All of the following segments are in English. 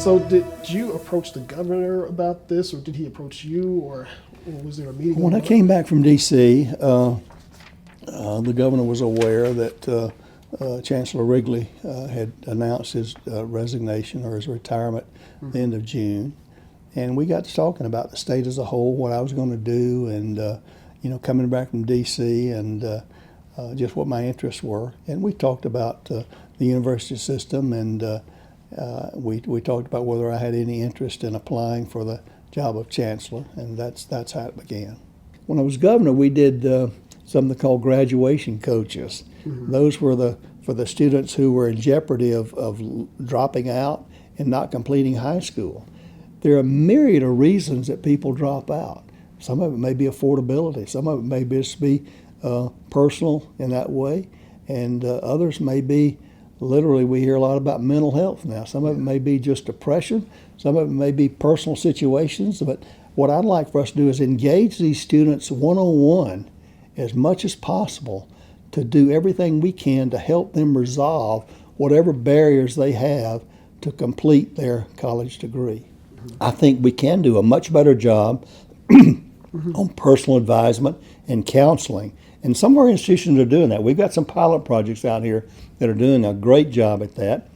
So did you approach the governor about this, or did he approach you, or was there a meeting? When I came back from D.C., the governor was aware that Chancellor Wrigley had announced his resignation or his retirement at the end of June. And we got to talking about the state as a whole, what I was going to do, and coming back from D.C. and just what my interests were. And we talked about the university system, and we talked about whether I had any interest in applying for the job of chancellor, and that's how it began. When I was governor, we did something called graduation coaches. Mm-hmm. Those were for the students who were in jeopardy of dropping out and not completing high school. There are a myriad of reasons that people drop out. Some of it may be affordability. Some of it may just be personal in that way. And others may be, literally, we hear a lot about mental health now. Some of it may be just depression. Some of it may be personal situations. But what I'd like for us to do is engage these students one-on-one as much as possible to do everything we can to help them resolve whatever barriers they have to complete their college degree. I think we can do a much better job on personal advisement and counseling. And some of our institutions are doing that. We've got some pilot projects out here that are doing a great job at that.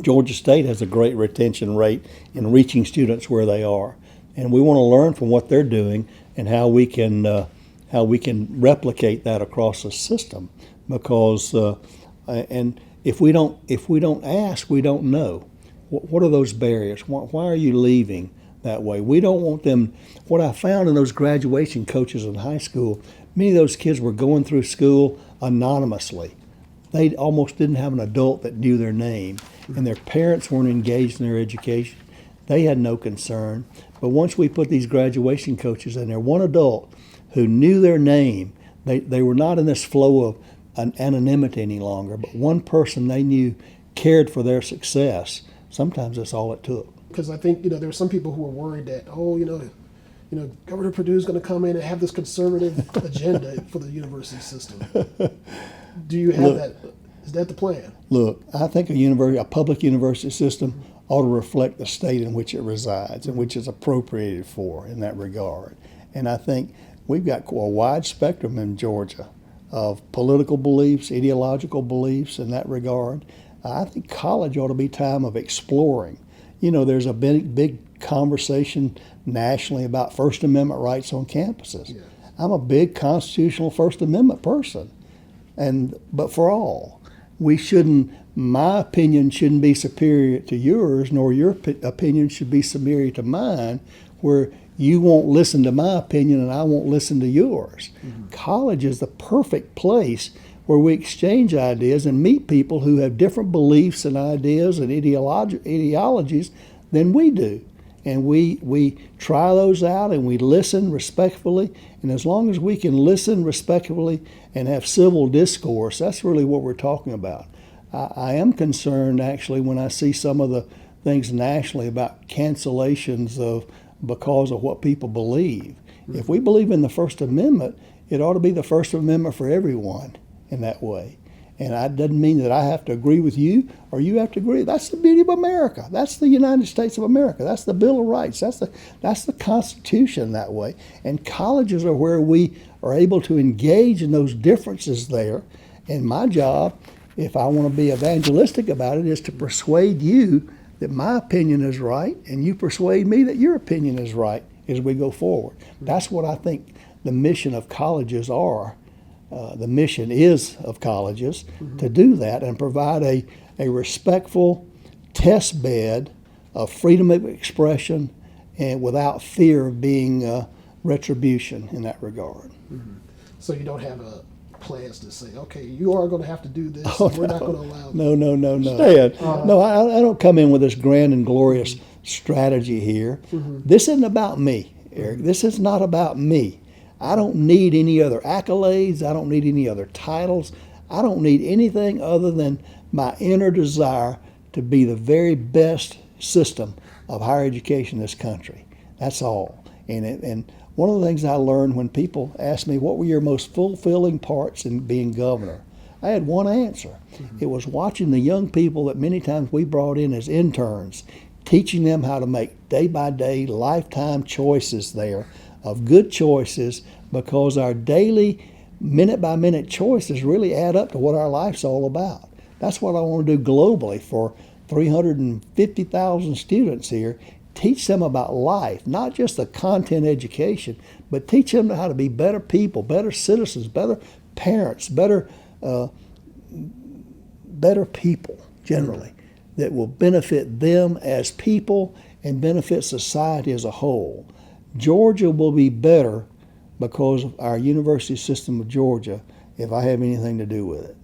Georgia State has a great retention rate in reaching students where they are. And we want to learn from what they're doing and how we can replicate that across the system. Because and if we don't ask, we don't know. What are those barriers? Why are you leaving that way? We don't want them. What I found in those graduation coaches in high school, many of those kids were going through school anonymously. They almost didn't have an adult that knew their name, and their parents weren't engaged in their education. They had no concern. But once we put these graduation coaches in there, one adult who knew their name, they were not in this flow of anonymity any longer, but one person they knew cared for their success. Sometimes that's all it took. Because I think there are some people who are worried that Governor Perdue is going to come in and have this conservative agenda for the university system. Do you have that? Is that the plan? Look, I think a public university system ought to reflect the state in which it resides and which it's appropriated for in that regard. And I think we've got a wide spectrum in Georgia of political beliefs, ideological beliefs in that regard. I think college ought to be time of exploring. There's a big conversation nationally about First Amendment rights on campuses. Yes. I'm a big constitutional First Amendment person, but for all, my opinion shouldn't be superior to yours, nor your opinion should be superior to mine, where you won't listen to my opinion and I won't listen to yours. Mm-hmm. College is the perfect place where we exchange ideas and meet people who have different beliefs and ideas and ideologies than we do. And we try those out and we listen respectfully. And as long as we can listen respectfully and have civil discourse, that's really what we're talking about. I am concerned, actually, when I see some of the things nationally about cancellations because of what people believe. Mm-hmm. If we believe in the First Amendment, it ought to be the First Amendment for everyone in that way. And that doesn't mean that I have to agree with you or you have to agree. That's the beauty of America. That's the United States of America. That's the Bill of Rights. That's the Constitution that way. And colleges are where we are able to engage in those differences there. And my job, if I want to be evangelistic about it, is to persuade you that my opinion is right and you persuade me that your opinion is right as we go forward. That's what I think the mission of colleges are. The mission is of colleges to do that and provide a respectful test bed of freedom of expression and without fear of being retribution in that regard. Mm-hmm. So you don't have plans to say, okay, you are going to have to do this. We're not going to allow that. No. No, I don't come in with this grand and glorious strategy here. Mm-hmm. This isn't about me, Eric. This is not about me. I don't need any other accolades. I don't need any other titles. I don't need anything other than my inner desire to be the very best system of higher education in this country. That's all. And one of the things I learned when people asked me, what were your most fulfilling parts in being governor? I had one answer. Mm-hmm. It was watching the young people that many times we brought in as interns teaching them how to make day-by-day, lifetime choices there of good choices, because our daily, minute-by-minute choices really add up to what our life's all about. That's what I want to do globally for 350,000 students here. Teach them about life, not just the content education, but teach them how to be better people, better citizens, better parents, better people generally, that will benefit them as people and benefit society as a whole. Georgia will be better because of our university system of Georgia if I have anything to do with it.